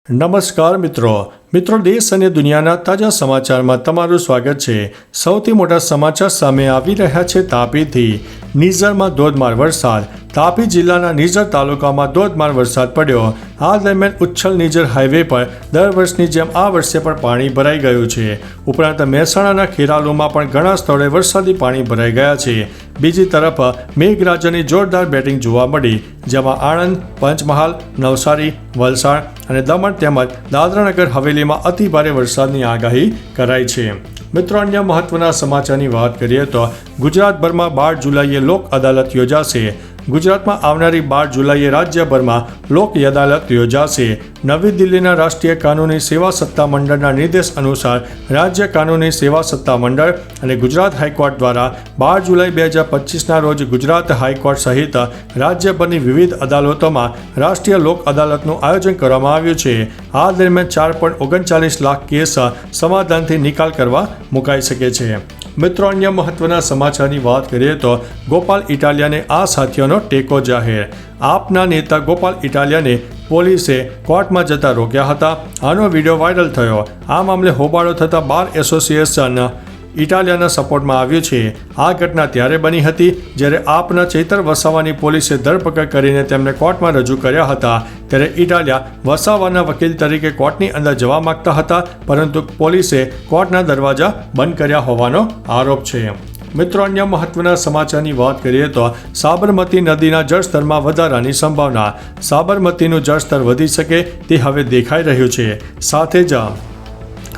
નમસ્કાર મિત્રો દેશ અને દુનિયાના તાજા સમાચારમાં તમારું સ્વાગત છે। સૌથી મોટા સમાચાર સામે આવી રહ્યા છે તાપીથી। નિઝરમાં ધોધમાર વરસાદ। તાપી જિલ્લાના નિઝર તાલુકામાં ધોધમાર વરસાદ પડ્યો। આ દરમિયાન ઉચ્છલ નિઝર હાઈવે પર દર વર્ષની જેમ આ વર્ષે પણ પાણી ભરાઈ ગયું છે। ઉપરાંત મહેસાણાના ખેરાલુમાં પણ ઘણા સ્થળોએ વરસાદી પાણી ભરાઈ ગયા છે। બીજી તરફ મેઘરાજાની જોરદાર બેટિંગ જોવા મળી, જેમાં આણંદ, પંચમહાલ, નવસારી, વલસાડ અને દમણ તેમજ દાદરાનગર હવેલીમાં અતિ ભારે વરસાદની આગાહી કરાઈ છે। મિત્રો, અન્ય મહત્વના સમાચારની વાત કરીએ તો ગુજરાતભરમાં 12 જુલાઈએ લોક અદાલત યોજાશે। ગુજરાતમાં આવનારી 12 જુલાઈએ રાજ્યભરમાં લોક અદાલત યોજાશે। નવી દિલ્હીના રાષ્ટ્રીય કાનૂની સેવા સત્તા મંડળના નિર્દેશ અનુસાર રાજ્ય કાનૂની સેવા સત્તા મંડળ અને ગુજરાત હાઈકોર્ટ દ્વારા 12 જુલાઈ 2025ના રોજ ગુજરાત હાઈકોર્ટ સહિત રાજ્યભરની વિવિધ અદાલતોમાં રાષ્ટ્રીય લોક અદાલતનું આયોજન કરવામાં આવ્યું છે। આ દરમિયાન 4.39 લાખ કેસ સમાધાનથી નિકાલ કરવા મુકાઈ શકે છે। મિત્રો, અન્ય મહત્વના સમાચારની વાત કરીએ તો ગોપાલ ઇટાલિયાને આ સાથીઓનો ટેકો જાહેર। આપના નેતા ગોપાલ ઇટાલિયાને પોલીસે કોર્ટમાં જતા રોક્યા હતા। આનો વિડીયો વાયરલ થયો। આ મામલે હોબાળો થતાં બાર એસોસિએશન ઇટાલિયાના સપોર્ટમાં આવ્યું છે। આ ઘટના ત્યારે બની હતી જ્યારે આપના ચૈતર વસાવાની પોલીસે ધરપકડ કરીને તેમને કોર્ટમાં રજૂ કર્યા હતા। ત્યારે ઇટાલિયા વસાવાના વકીલ તરીકે કોર્ટની અંદર જવા માંગતા હતા, પરંતુ પોલીસે કોર્ટના દરવાજા બંધ કર્યા હોવાનો આરોપ છે। મિત્રો, અન્ય મહત્વના સમાચારની વાત કરીએ તો સાબરમતી નદીના જળસ્તરમાં વધારાની સંભાવના। સાબરમતીનું જળસ્તર વધી શકે તે હવે દેખાઈ રહ્યું છે। સાથે જ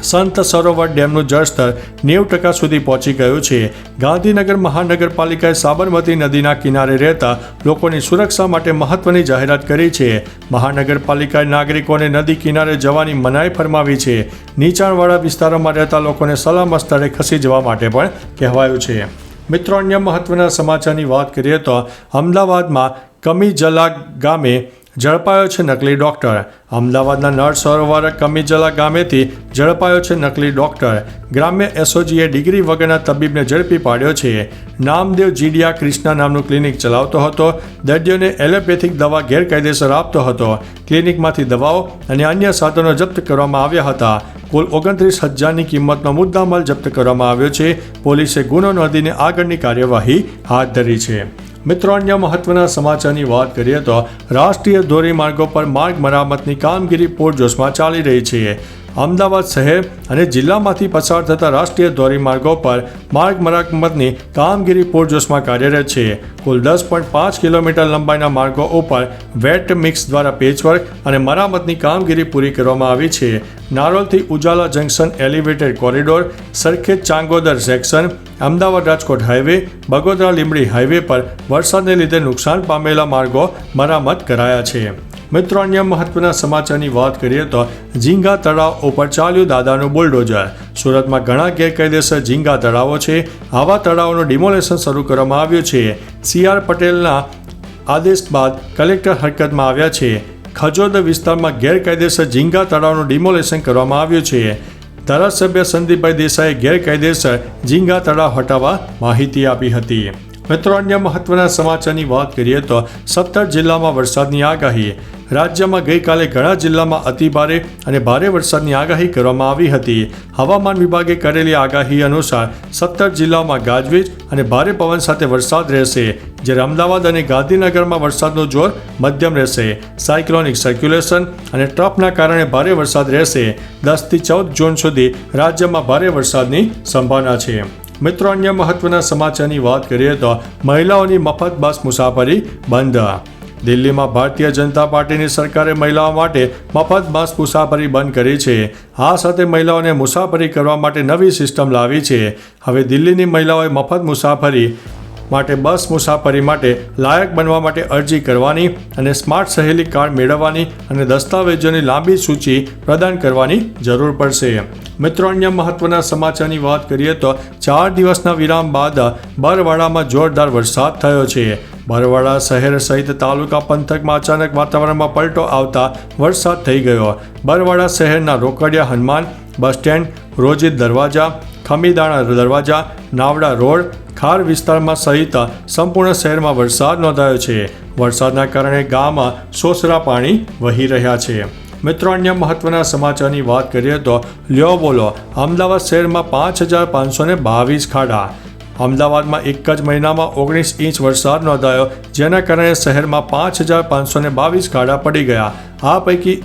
સંત સરોવર ડેમનું જળસ્તર 90% સુધી પહોંચી ગયું છે। ગાંધીનગર મહાનગરપાલિકાએ સાબરમતી નદીના કિનારે રહેતા લોકોની સુરક્ષા માટે મહત્વની જાહેરાત કરી છે। મહાનગરપાલિકાએ નાગરિકોને નદી કિનારે જવાની મનાઈ ફરમાવી છે। નીચાણવાળા વિસ્તારોમાં રહેતા લોકોને સલામત સ્થળે ખસી જવા માટે પણ કહેવાયું છે। મિત્રો, અન્ય મહત્વના સમાચારની વાત કરીએ તો અમદાવાદમાં કમીજલા ગામે ઝડપાયો છે નકલી ડોક્ટર। અમદાવાદના નળ સરોવર કમીજલા ગામેથી ઝડપાયો છે નકલી ડોક્ટર। ગ્રામ્ય એસઓજીએ ડિગ્રી વગરના તબીબને ઝડપી પાડ્યો છે। નામદેવ જીડિયા ક્રિષ્ના નામનું ક્લિનિક ચલાવતો હતો। દર્દીઓને એલોપેથિક દવા ગેરકાયદેસર આપતો હતો। ક્લિનિકમાંથી દવાઓ અને અન્ય સાધનો જપ્ત કરવામાં આવ્યા હતા। કુલ 29,000ની કિંમતનો મુદ્દામાલ જપ્ત કરવામાં આવ્યો છે। પોલીસે ગુનો નોંધીને આગળની કાર્યવાહી હાથ ધરી છે। મિત્રો, અન્ય મહત્વના સમાચારની વાત કરીએ તો રાષ્ટ્રીય ધોરીમાર્ગો પર માર્ગ મરામતની કામગીરી પૂરજોશમાં ચાલી રહી છે। અમદાવાદ શહેર અને જિલ્લામાંથી પસાર થતા રાષ્ટ્રીય ધોરીમાર્ગો પર માર્ગ મરામતની કામગીરી પૂરજોશમાં કાર્યરત છે। કુલ 10.5 કિલોમીટર લંબાઈના માર્ગો ઉપર વેટ મિક્સ દ્વારા પેચવર્ક અને મરામતની કામગીરી પૂરી કરવામાં આવી છે। નારોલથી Ujala junction elevated corridor, Sarkhej Changodar section, Ahmedabad Rajkot highway, Bagodara Limbdi highway પર વરસાદને લીધે નુકસાન પામેલા માર્ગો મરામત કરાયા છે। મિત્રો, અન્ય મહત્વના સમાચારની વાત કરીએ તો ઝીંગા તળાવ ઉપર ચાલ્યું દાદાનું બુલડોઝર। સુરતમાં ઘણા ગેરકાયદેસર ઝીંગા તળાવો છે। આવા તળાવોનું ડિમોલેશન શરૂ કરવામાં આવ્યું છે। CR પટેલના આદેશ બાદ કલેક્ટર હરકતમાં આવ્યા છે। ખજોદ વિસ્તારમાં ગેરકાયદેસર ઝીંગા તળાવનું ડિમોલેશન કરવામાં આવ્યું છે। ધારાસભ્ય સંદીપભાઈ દેસાઈએ ગેરકાયદેસર ઝીંગા તળાવ હટાવવા માહિતી આપી હતી। મિત્રો, અન્ય મહત્વના સમાચારની વાત કરીએ તો 17 જિલ્લામાં વરસાદની આગાહી। રાજ્યમાં ગઈકાલે ઘણા જિલ્લામાં અતિભારે અને ભારે વરસાદની આગાહી કરવામાં આવી હતી। હવામાન વિભાગે કરેલી આગાહી અનુસાર 17 જિલ્લાઓમાં ગાજવીજ અને ભારે પવન સાથે વરસાદ રહેશે, જ્યારે અમદાવાદ અને ગાંધીનગરમાં વરસાદનું જોર મધ્યમ રહેશે। સાયક્લોનિક સર્ક્યુલેશન અને ટ્રફના કારણે ભારે વરસાદ રહેશે। 10 થી 14 જૂન સુધી રાજ્યમાં ભારે વરસાદની સંભાવના છે। મિત્રો, અન્ય મહત્વના સમાચારની વાત કરીએ તો મહિલાઓની મફત બસ મુસાફરી બંધ। દિલ્હીમાં ભારતીય જનતા પાર્ટીની સરકારે મહિલાઓ માટે મફત બસ મુસાફરી બંધ કરી છે। આ સાથે મહિલાઓને મુસાફરી કરવા માટે નવી સિસ્ટમ લાવી છે। હવે દિલ્હીની મહિલાઓએ મફત મુસાફરી માટે બસ મુસાફરી માટે લાયક બનવા માટે અરજી કરવાની અને સ્માર્ટ સહેલી કાર્ડ મેળવવાની અને દસ્તાવેજોની લાંબી સૂચિ પ્રદાન કરવાની જરૂર પડશે। મિત્રો, અન્ય મહત્વના સમાચારની વાત કરીએ તો 4 દિવસના વિરામ બાદ બરવાડામાં જોરદાર વરસાદ થયો છે। બરવાડા શહેર સહિત તાલુકા પંથકમાં અચાનક વાતાવરણમાં પલટો આવતા વરસાદ થઈ ગયો। બરવાડા શહેરના રોકડિયા હનુમાન બસ સ્ટેન્ડ, રોજિદ દરવાજા, ખમીદાણા દરવાજા, નાવડા રોડ, ખાર વિસ્તારમાં સહિત સંપૂર્ણ શહેરમાં વરસાદ નોંધાયો છે। વરસાદના કારણે ગામમાં સોસરા પાણી વહી રહ્યા છે। મિત્રો અન્ય મહત્વના સમાચારની વાત કરીએ તો લ્યો બોલો, અમદાવાદ શહેરમાં 5,522 ખાડા. અમદાવાદમાં એક જ મહિનામાં 19 ઇંચ વરસાદ નોંધાયો, જેના કારણે શહેરમાં 5,522 ખાડા પડી ગયા. આ પૈકી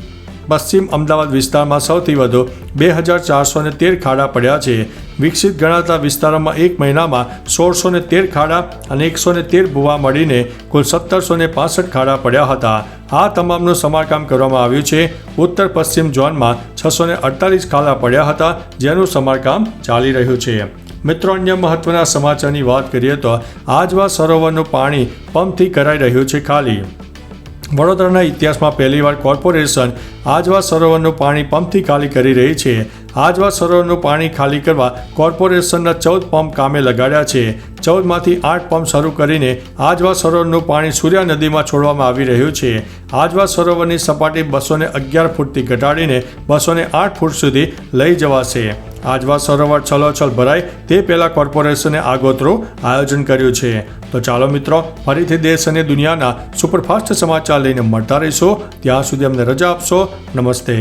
પશ્ચિમ અમદાવાદ વિસ્તારમાં સૌથી વધુ 2,413 ખાડા પડ્યા છે. વિકસિત ગણાતા વિસ્તારોમાં એક મહિનામાં 1,613 ખાડા અને 113 ભૂવા મળીને કુલ 1,765 ખાડા પડ્યા હતા. આ તમામનું સમારકામ કરવામાં આવ્યું છે. ઉત્તર પશ્ચિમ ઝોનમાં 648 ખાડા પડ્યા હતા, જેનું સમારકામ ચાલી રહ્યું છે. મિત્રો અન્ય મહત્વના સમાચારની વાત કરીએ તો આજવા સરોવરનું પાણી પંપથી કરાઈ રહ્યું છે ખાલી. વડોદરાના ઇતિહાસમાં પહેલીવાર કોર્પોરેશન આજવા સરોવરનું પાણી પંપથી ખાલી કરી રહી છે. આજવા સરોવરનું પાણી ખાલી કરવા કોર્પોરેશનના 14 પંપ કામે લગાડ્યા છે. 14માંથી 8 પંપ શરૂ કરીને આજવા સરોવરનું પાણી સૂર્યા નદીમાં છોડવામાં આવી રહ્યું છે. આજવા સરોવરની સપાટી 211 ફૂટથી ઘટાડીને 208 ફૂટ સુધી લઈ જવાશે. આજવા સરોવર છલોછલ ભરાય તે પહેલાં કોર્પોરેશને આગોતરું આયોજન કર્યું છે. તો ચાલો મિત્રો, ફરીથી દેશ અને દુનિયાના સુપરફાસ્ટ સમાચાર લઈને મળતા રહીશું. ત્યાં સુધી અમને રજા આપશો. નમસ્તે.